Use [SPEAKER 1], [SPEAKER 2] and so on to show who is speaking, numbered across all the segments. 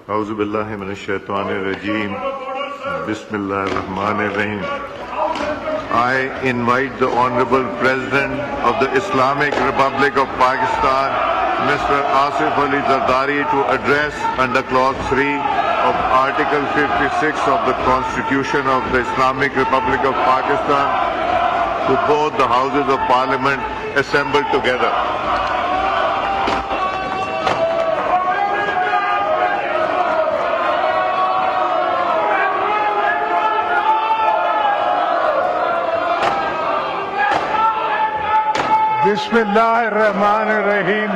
[SPEAKER 1] Auzu billahi minash shaitanir rajeem. Bismillahir Rahmanir Rahim. I invite the Honorable President of the Islamic Republic of Pakistan, Mr. Asif Ali Zardari, to address under Clause 3 of Article 56 of the Constitution of the Islamic Republic of Pakistan to both the Houses of Parliament assembled together.
[SPEAKER 2] Bismillah ar-Rahman ar-Rahim.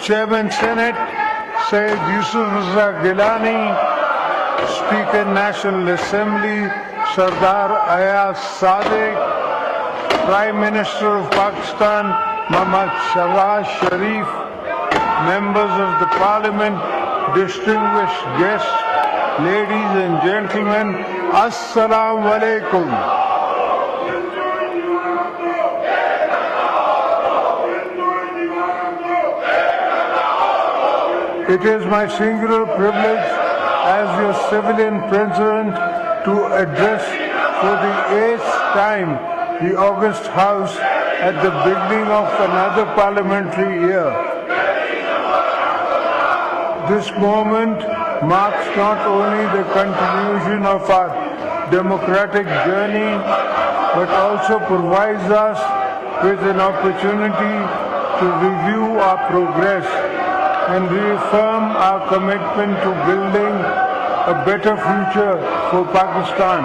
[SPEAKER 2] Chairman Senate, Sayyid Yusuf Raza Gilani. Speaker National Assembly, Sardar Ayaz Sadiq. Prime Minister of Pakistan, Muhammad Shahbaz Sharif. Members of the Parliament, distinguished guests, ladies and gentlemen, Assalamu alaikum. It is my singular privilege as your civilian president to address for the 8th time the August House at the beginning of another parliamentary year. This moment marks not only the continuation of our democratic journey, but also provides us with an opportunity to review our progress and reaffirm our commitment to building a better future for Pakistan.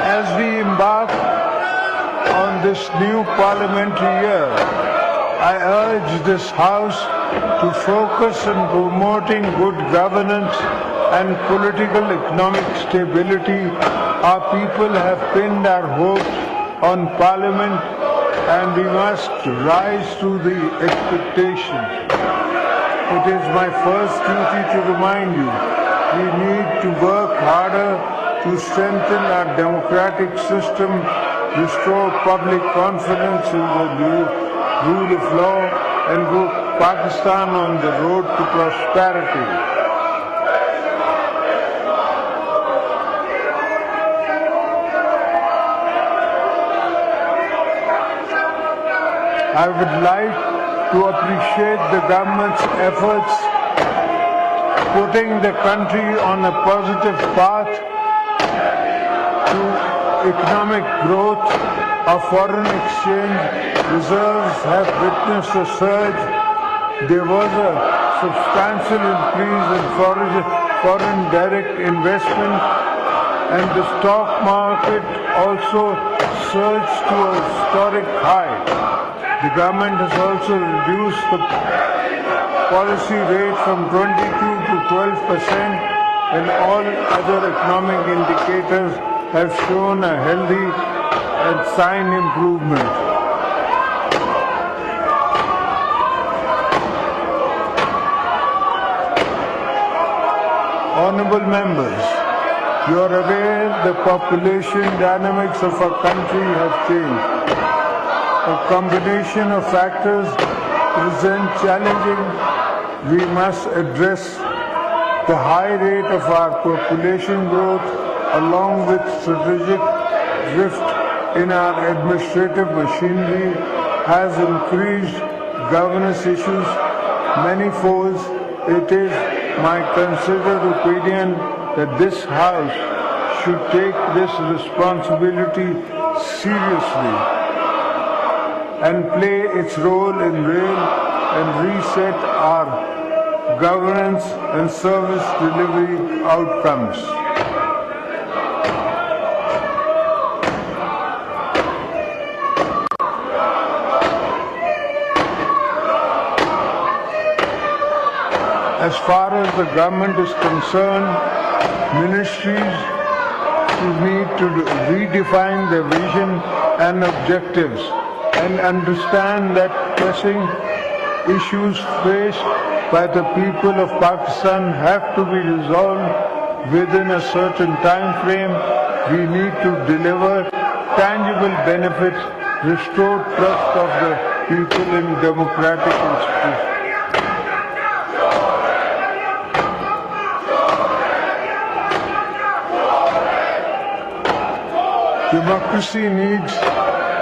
[SPEAKER 2] As we embark on this new parliamentary year, I urge this House to focus on promoting good governance and political economic stability. Our people have pinned our hopes on Parliament, and we must rise to the expectations. It is my first duty to remind you, we need to work harder to strengthen our democratic system, restore public confidence in the rule of law, and put Pakistan on the road to prosperity. I would like to appreciate the government's efforts putting the country on a positive path to economic growth. Our foreign exchange reserves have witnessed a surge. There was a substantial increase in foreign direct investment, and the stock market also surged to a historic high. The government has also reduced the policy rate from 22 to 12%, and all other economic indicators have shown a healthy and sign improvement. Honorable members, you are aware the population dynamics of our country have changed. A combination of factors present challenging. We must address the high rate of our population growth along with strategic drift in our administrative machinery has increased governance issues manifold. It is my considered opinion that this House should take this responsibility seriously and play its role in and reset our governance and service delivery outcomes. As far as the government is concerned, ministries need to redefine their vision and objectives and understand that pressing issues faced by the people of Pakistan have to be resolved within a certain time frame We need to deliver tangible benefits, restore trust of the people in democratic institutions. Democracy needs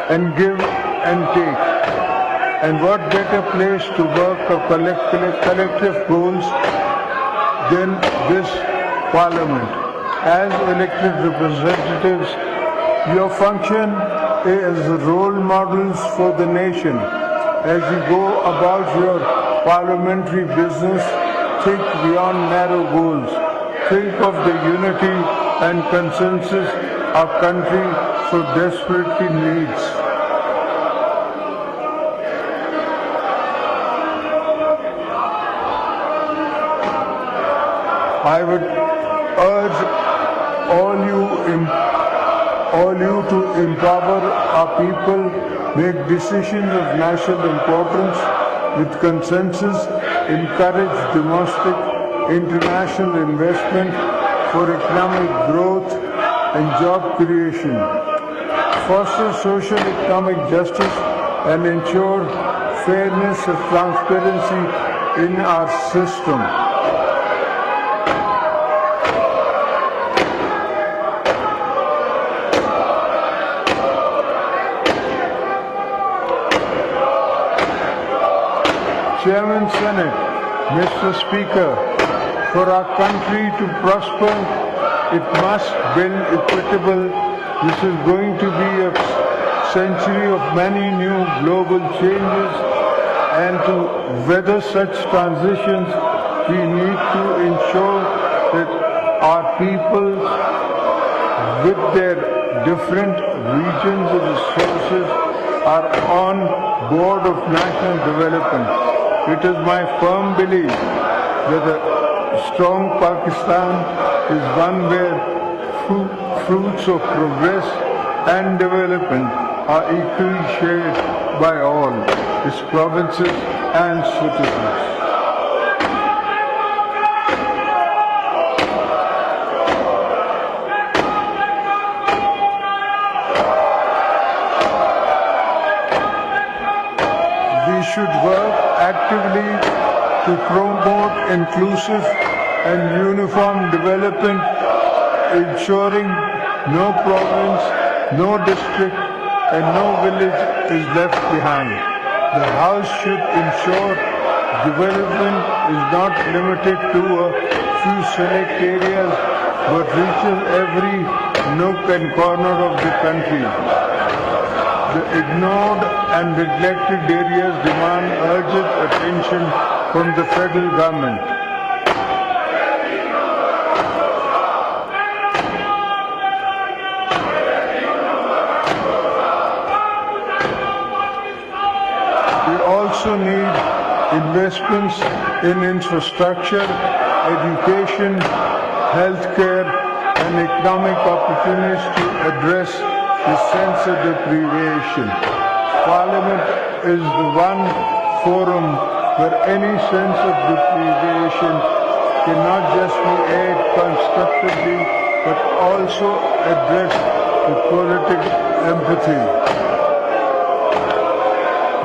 [SPEAKER 2] and give and take. And what better place to work for collective goals than this Parliament? As elected representatives, your function is role models for the nation. As you go about your parliamentary business, think beyond narrow goals. Think of the unity and consensus our country so desperately needs. I would urge all you to empower our people, make decisions of national importance with consensus, encourage domestic, international investment for economic growth and job creation, foster social economic justice and ensure fairness and transparency in our system. Chairman Senate, Mr. Speaker, for our country to prosper, it must build equitable. This is going to be a century of many new global changes, and to weather such transitions, we need to ensure that our people, with their different regions and resources, are on board of national development. It is my firm belief that a strong Pakistan is one where fruits of progress and development are equally shared by all its provinces and citizens. We should work actively to promote inclusive and uniform development, ensuring no province, no district, and no village is left behind. The House should ensure development is not limited to a few select areas, but reaches every nook and corner of the country. The ignored and neglected areas demand urgent attention from the federal government. We also need investments in infrastructure, education, healthcare, and economic opportunities to address the sense of deprivation. Parliament is the one forum where any sense of deprivation cannot just be aired constructively, but also addressed with politic empathy.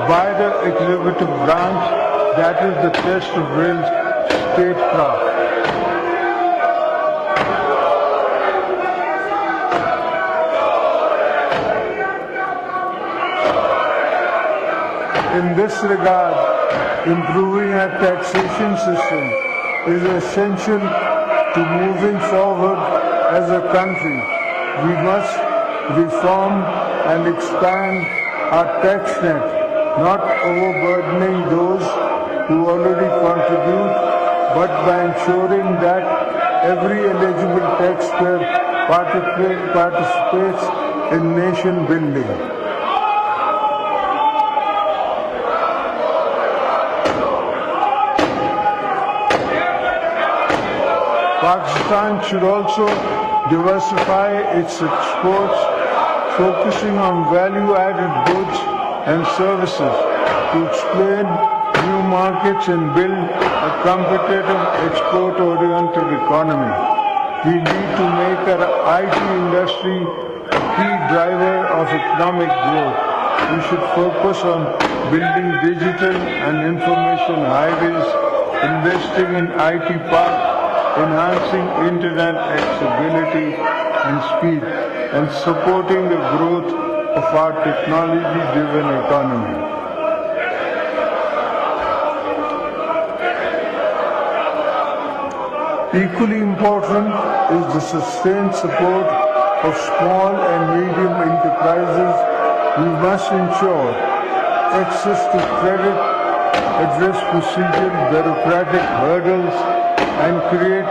[SPEAKER 2] By the executive branch, that is the test of real statecraft. In this regard, improving our taxation system is essential to moving forward as a country. We must reform and expand our tax net, not overburdening those who already contribute, but by ensuring that every eligible taxpayer participates in nation building. Pakistan should also diversify its exports, focusing on value-added goods and services to explain new markets and build a competitive export-oriented economy. We need to make our IT industry a key driver of economic growth. We should focus on building digital and information highways, investing in IT parks, enhancing internet accessibility and speed, and supporting the growth of our technology-driven economy. Equally important is the sustained support of small and medium enterprises. We must ensure access to credit, address procedural bureaucratic hurdles, and create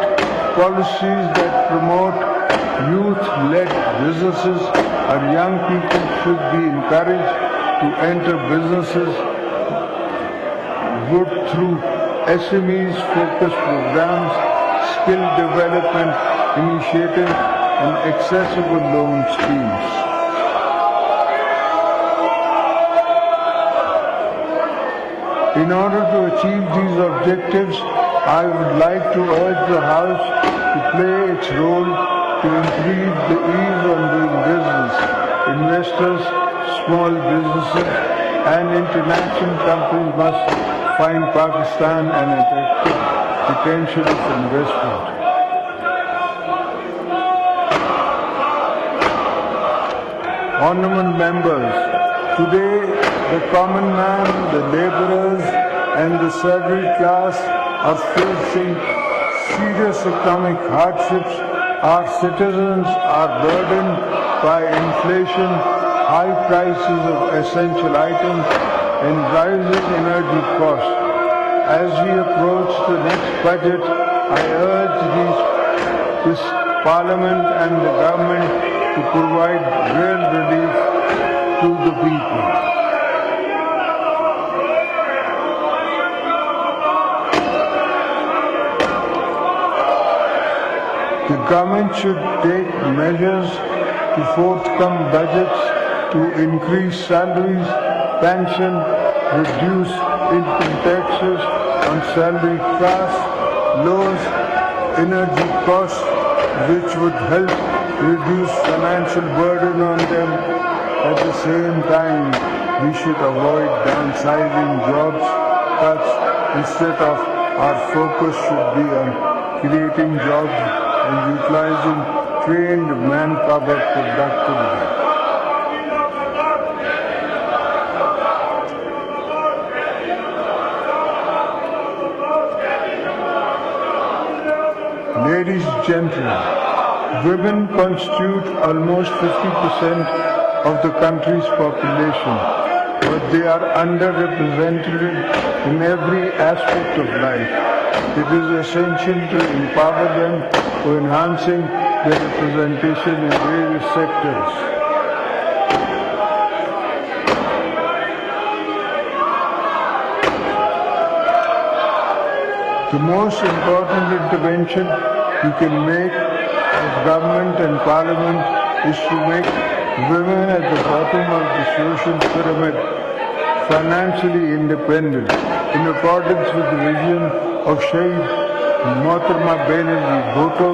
[SPEAKER 2] policies that promote youth-led businesses. Our young people should be encouraged to enter businesses good through SMEs-focused programs, skill development initiatives, and accessible loan schemes. In order to achieve these objectives, I would like to urge the House to play its role to increase the ease on doing business. Investors, small businesses, and international companies must find Pakistan an attractive potential of investment. Honorable members, today the common man, the laborers, and the salaried class are facing serious economic hardships. Our citizens are burdened by inflation, high prices of essential items, and rising energy costs. As we approach the next budget, I urge this Parliament and the government to provide real relief to the people. The government should take measures to forthcome budgets to increase salaries, pension, reduce income taxes on salaried class, lowers energy costs, which would help reduce financial burden on them. At the same time, we should avoid downsizing jobs cuts. Instead of our focus should be on creating jobs and utilizing trained manpower productively. Ladies and gentlemen, women constitute almost 50% of the country's population, but they are underrepresented in every aspect of life. It is essential to empower them for enhancing their representation in various sectors. The most important intervention we can make as government and parliament is to make women at the bottom of the social pyramid financially independent in accordance with the vision of Shaheed Mohtarma Banerjee Bhutto.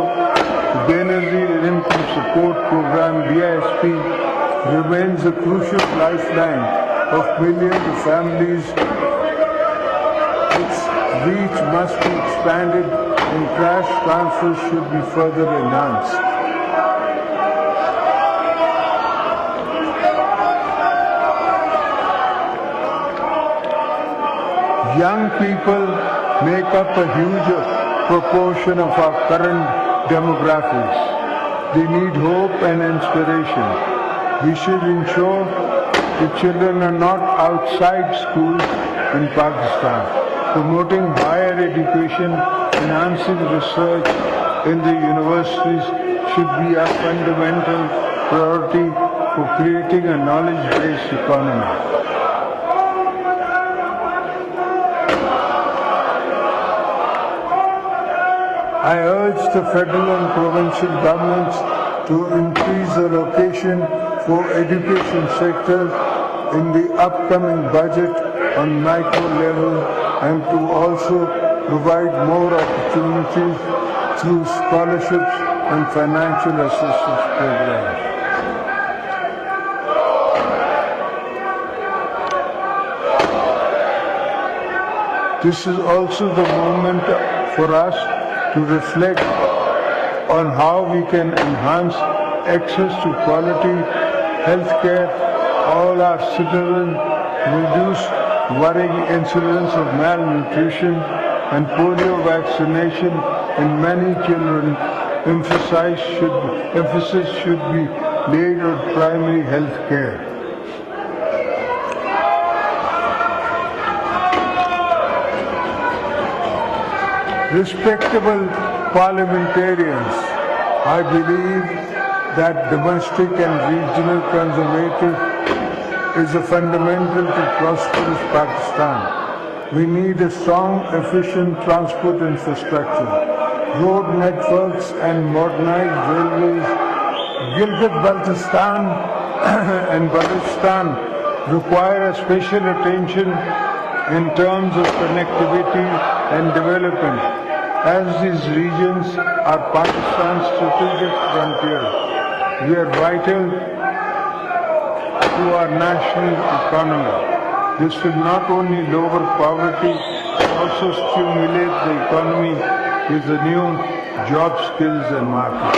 [SPEAKER 2] The Banerjee Income Support Program BISP remains a crucial lifeline of millions of families. Its reach must be expanded and cash transfers should be further enhanced. Young people make up a huge proportion of our current demographics. They need hope and inspiration. We should ensure the children are not outside schools in Pakistan. Promoting higher education, enhancing research in the universities should be a fundamental priority for creating a knowledge-based economy. I urge the federal and provincial governments to increase the allocation for education sector in the upcoming budget on micro level and to also provide more opportunities through scholarships and financial assistance programs. This is also the moment for us to reflect on how we can enhance access to quality health care all our citizens, reduce worrying incidence of malnutrition and polio vaccination in many children. Emphasis should be laid on primary health care. Respectable parliamentarians, I believe that domestic and regional conservation is a fundamental to prosperous Pakistan. We need a strong, efficient transport infrastructure, road networks and modernized railways. Gilgit-Baltistan and Balochistan require a special attention in terms of connectivity and development, as these regions are Pakistan's strategic frontier. We are vital to our national economy. This will not only lower poverty, but also stimulate the economy with the new job skills and markets.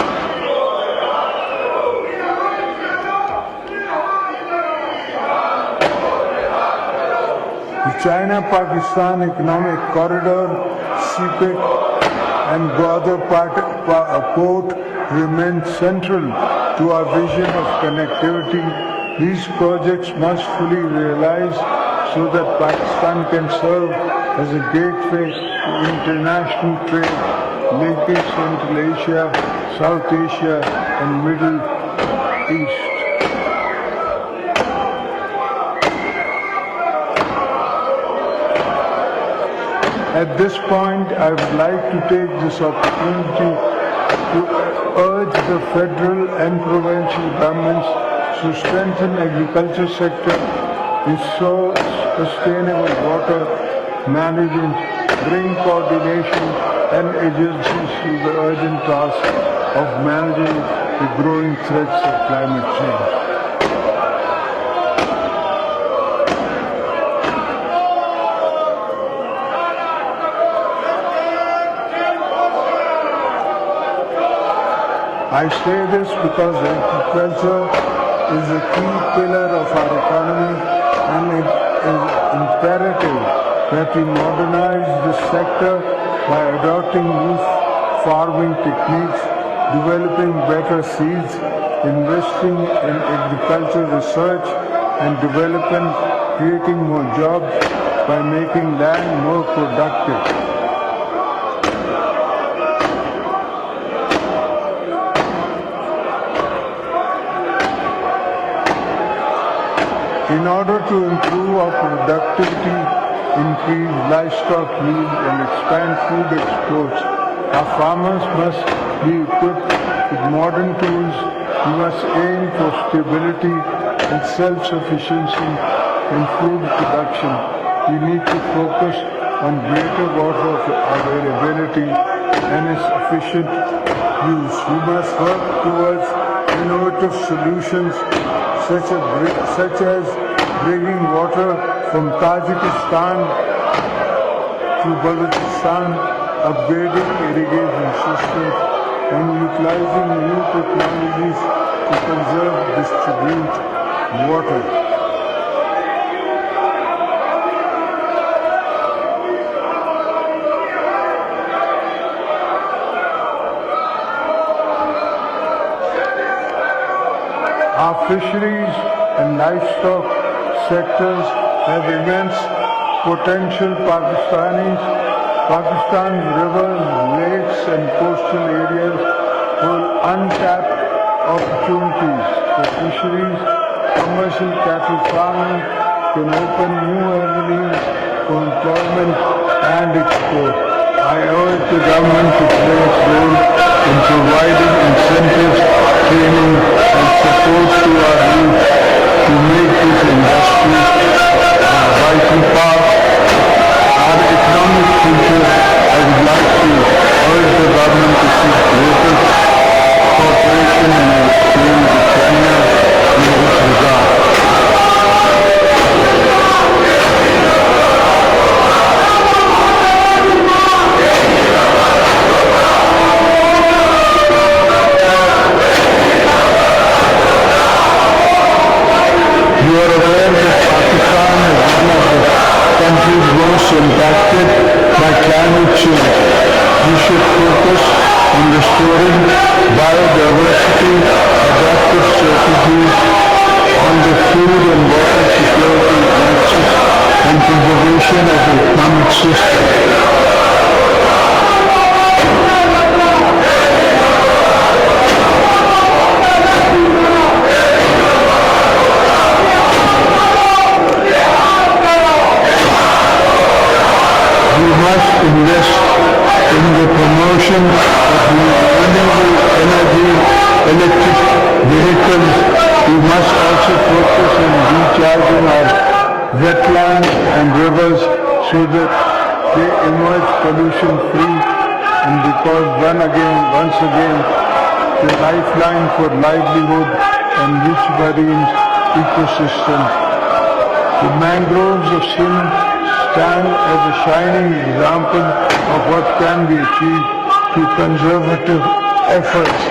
[SPEAKER 2] The China-Pakistan Economic Corridor, CPEC, and Govt port remain central to our vision of connectivity. These projects must fully realize so that Pakistan can serve as a gateway to international trade, linking Central Asia, South Asia, and Middle East. At this point, I would like to take this opportunity to urge the federal and provincial governments to strengthen agriculture sector, ensure sustainable water management, bring coordination and agencies to the urgent task of managing the growing threats of climate change. I say this because agriculture is a key pillar of our economy, and it is imperative that we modernize this sector by adopting new farming techniques, developing better seeds, investing in agricultural research and development, creating more jobs by making land more productive. In order to improve our productivity, increase livestock yield and expand food exports, our farmers must be equipped with modern tools. We must aim for stability and self-sufficiency in food production. We need to focus on greater water availability and its efficient use. We must work towards innovative solutions such as bringing water from Tajikistan to Balochistan, upgrading irrigation systems, and utilizing new technologies to conserve and distribute water. Our fisheries and livestock sectors have immense potential. Pakistan's rivers, lakes and coastal areas hold untapped opportunities for fisheries. Commercial cattle farming can open new avenues for employment and export. I urge the government to play its role in providing incentives, training and support to our youth to make this industry a vital part of our economic future. I would like to urge the government to seek greater ensuring biodiversity, adaptive strategies on the food and water security nexus, and preservation of the economic system. We must invest in the promotion of renewable energy, electric vehicles. We must also focus on recharging our wetlands and rivers so that they emerge pollution free, and because once again, the lifeline for livelihood and rich marine ecosystem. The mangroves of Sindh stand as a shining example of what can be achieved through conservative efforts.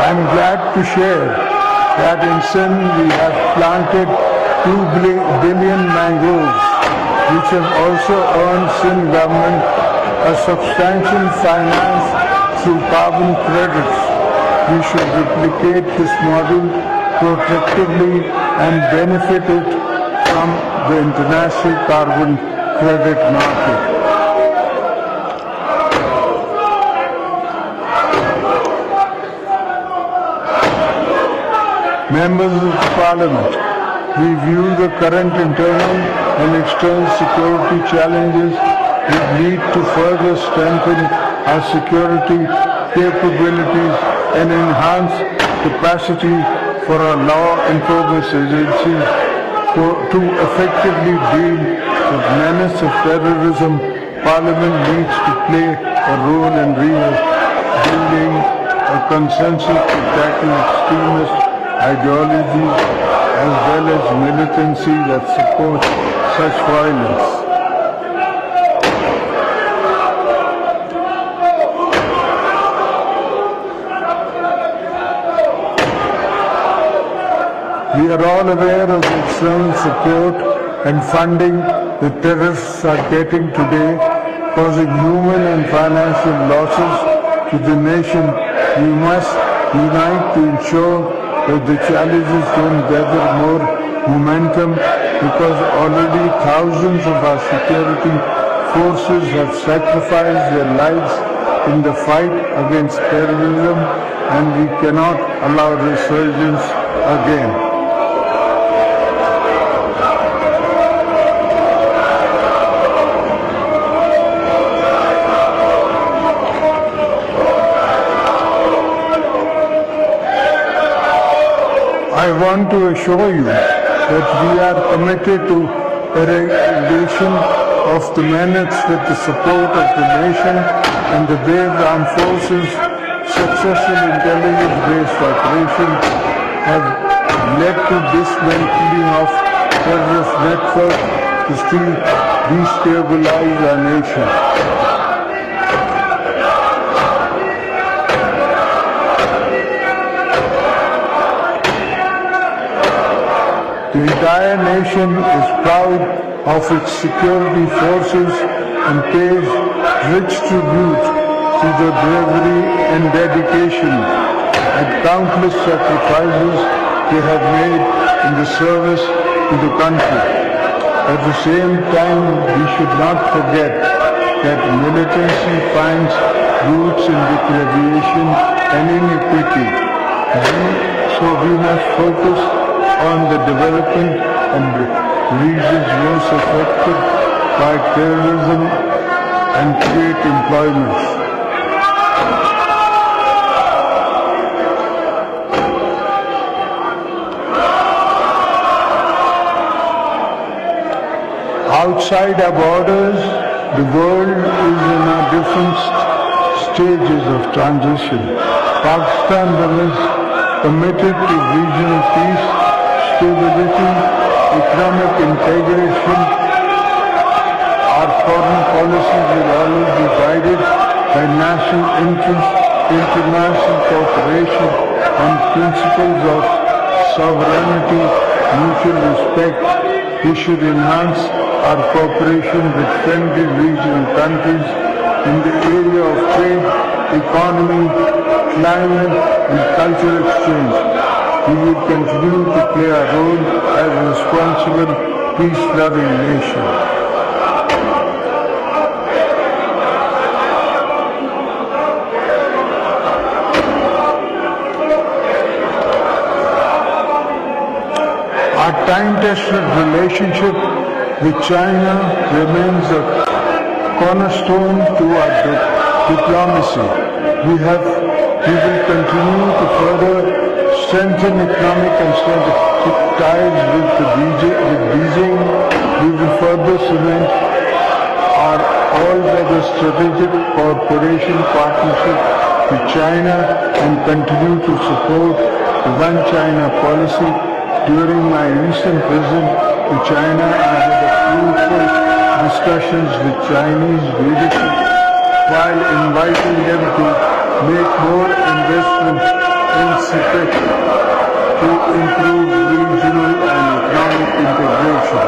[SPEAKER 2] I'm glad to share that in Sindh we have planted 2 billion mangroves, which have also earned Sindh government a substantial finance through carbon credits. We should replicate this model proactively and benefit it from the international carbon credit market. Members of Parliament, we view the current internal and external security challenges which lead to further strengthen our security capabilities and enhance capacity for our law enforcement agencies to effectively deal with menace of terrorism. Parliament needs to play a role in building a consensus to tackle extremist ideologies as well as militancy that supports such violence. We are all aware of the external support and funding the terrorists are getting today, causing human and financial losses to the nation. We must unite to ensure that the challenges don't gather more momentum, because already thousands of our security forces have sacrificed their lives in the fight against terrorism, and we cannot allow resurgence again. I want to assure you that we are committed to eradication of the menace with the support of the nation and the brave armed forces. Successful intelligence-based operations have led to dismantling of terrorist networks to destabilize our nation. The entire nation is proud of its security forces and pays rich tribute to their bravery and dedication and countless sacrifices they have made in the service to the country. At the same time, we should not forget that militancy finds roots in deprivation and inequity. So we must focus on the development and regions most affected by terrorism and create employment. Outside our borders, the world is in a different stages of transition. Pakistan remains committed to regional peace, stability, economic integration. Our foreign policy will always be guided by national interests international cooperation on principles of sovereignty, mutual respect. We should enhance our cooperation with friendly regional countries in the area of trade, economy, climate, and cultural exchange. We will continue to play our role as a responsible, peace-loving nation. Our time-tested relationship with China remains a cornerstone to our diplomacy. We will continue to further strengthen economic and strategic ties with Beijing. We will further cement our all-weather strategic cooperation partnership with China and continue to support the One China policy. During my recent visit to China, I had fruitful discussions with Chinese leadership while inviting them to make more investments in CPEC to improve regional and economic integration.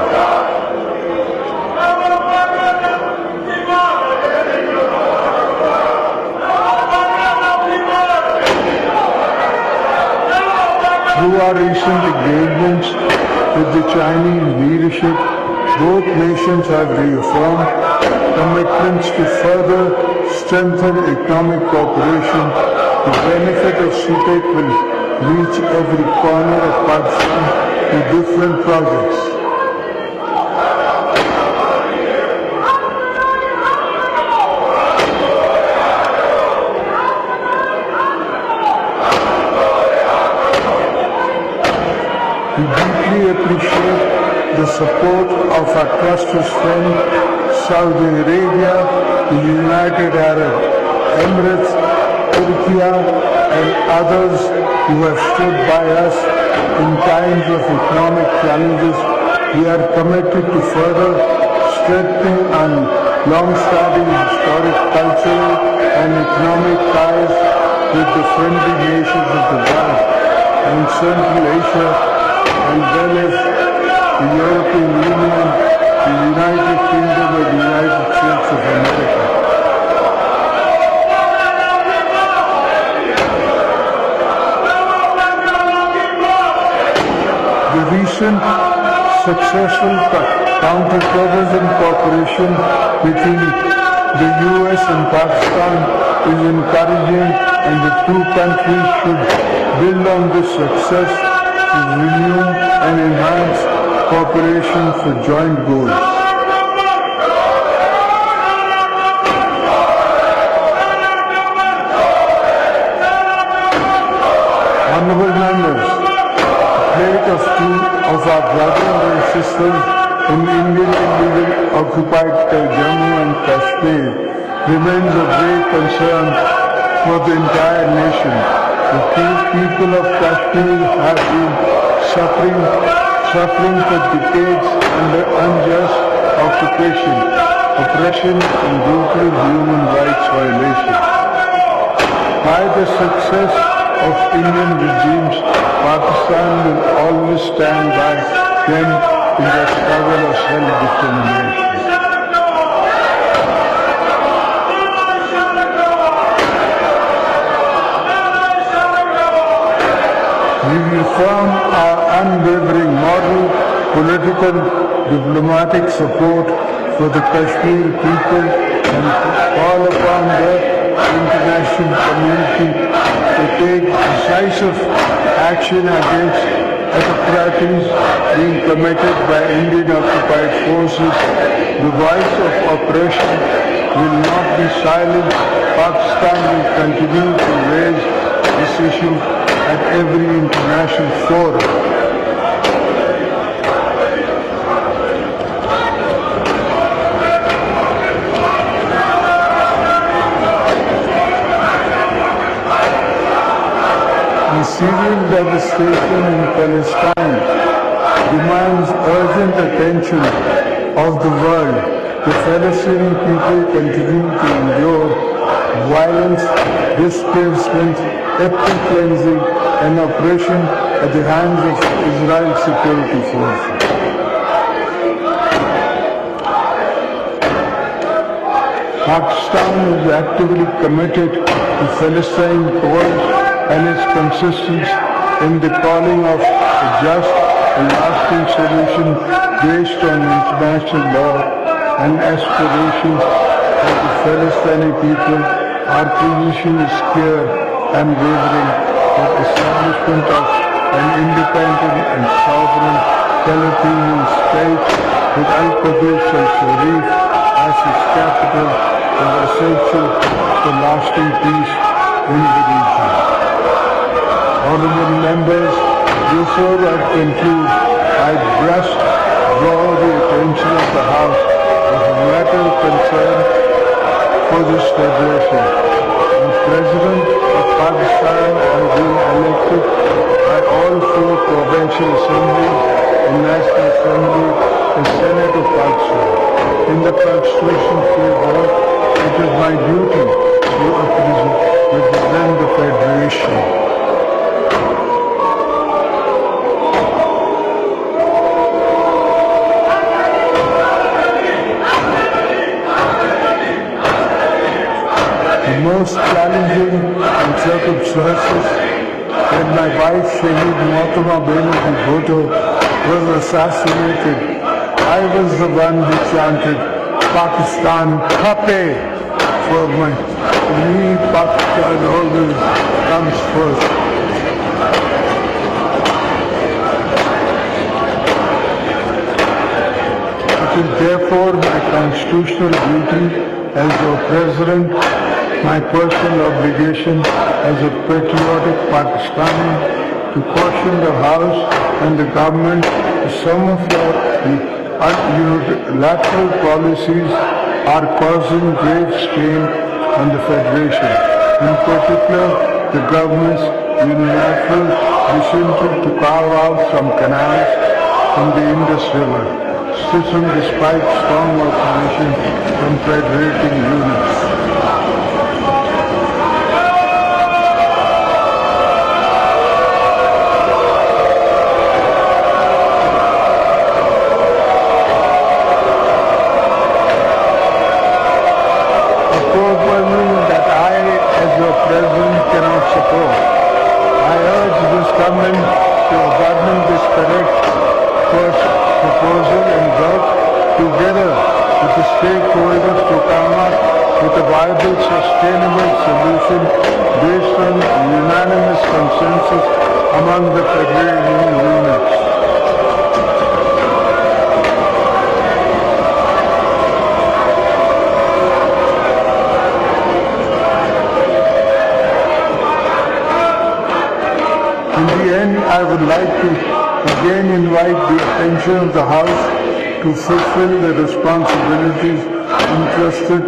[SPEAKER 2] Through our recent engagements with the Chinese leadership, both nations have reaffirmed commitments to further strengthen economic cooperation. The benefit of CPEC will reach every corner of Pakistan through different projects. We deeply appreciate the support of our trusted friend, Saudi Arabia, the United Arab Emirates, Turkey, and others who have stood by us in times of economic challenges. We are committed to further strengthening our long-standing historic, cultural, and economic ties with the friendly nations of the Gulf and Central Asia, as well as the European Union, the United Kingdom, and the United States of America. The recent successful counter-terrorism cooperation between the U.S. and Pakistan is encouraging, and the two countries should build on this success to renew and enhance cooperation for joint goals. Honorable members, the fate of two of our brothers and sisters in Indian illegal occupied Jammu and Kashmir remains of great concern for the entire nation. The people of Kashmir have been suffering for decades under unjust occupation, oppression, and brutal human rights violations. By the success of Indian regimes, Pakistan will always stand by them in their struggle of self-determination. We reaffirm our unwavering moral, political, diplomatic support for the Kashmir people and call upon the international community to take decisive action against atrocities being committed by Indian occupied forces. The voice of oppression will not be silent. Pakistan will continue to raise this issue at every international forum. The Syrian devastation in Palestine demands urgent attention of the world. The Palestinian people continue to endure violence, displacement, ethnic cleansing, and oppression at the hands of Israel's security forces. Pakistan is actively committed to Palestine cause and is consistent in the calling of a just and lasting solution based on international law and aspirations of the Palestinian people. Our position is clear and wavering that establishment of an independent and sovereign Palestinian state with Al-Qudus al-Sharif as its capital is essential for lasting peace in the region. Honorable members, before I conclude, I draw the attention of the House of a matter of concern for this federation. The President of Pakistan has been elected by all four provincial assemblies and National Assembly and Senate of Pakistan. In the Constitution framework, it is my duty to represent the Federation. The most challenging and circumstances when my wife Shaheed Mohtama Benazir Bhutto was assassinated, I was the one who chanted Pakistan Khape for me. Pakistan always comes first. It is therefore my constitutional duty as your President, my personal obligation as a patriotic Pakistani to caution the House and the government that some of your unilateral policies are causing grave strain on the Federation. In particular, the government's unilateral decision to carve out some canals from the Indus River, despite strong opposition from federating units. Stakeholders to come up with a viable, sustainable solution based on unanimous consensus among the federating units. In the end, I would like to again invite the attention of the House to fulfill the responsibilities entrusted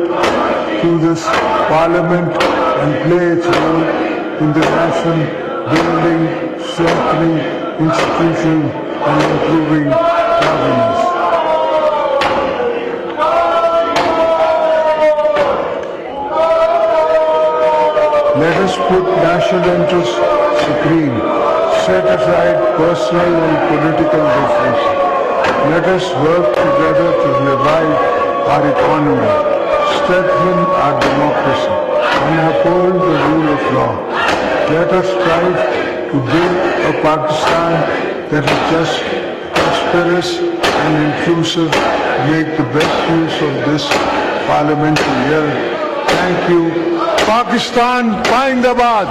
[SPEAKER 2] to this Parliament and play its role in the nation building, strengthening institutions and improving governance. Let us put national interests supreme, set aside personal and political differences. Let us work together to revive our economy, strengthen our democracy, and uphold the rule of law. Let us strive to build a Pakistan that is just, prosperous, and inclusive. Make the best use of this parliamentary year. Thank you. Pakistan, Zindabad.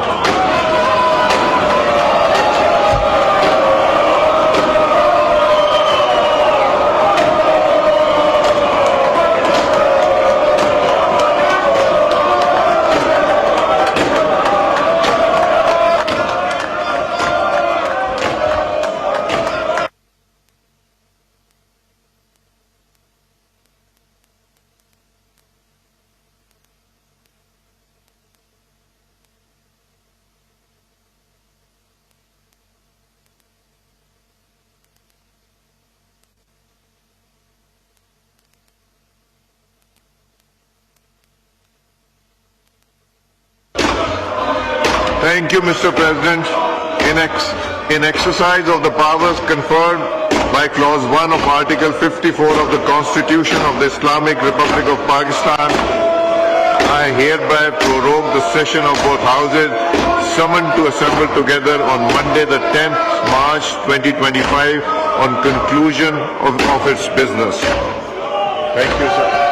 [SPEAKER 1] Thank you, Mr. President. In exercise of the powers conferred by Clause 1 of Article 54 of the Constitution of the Islamic Republic of Pakistan, I hereby prorogue the session of both houses summoned to assemble together on Monday the 10th March 2025 on conclusion of its business. Thank you, sir.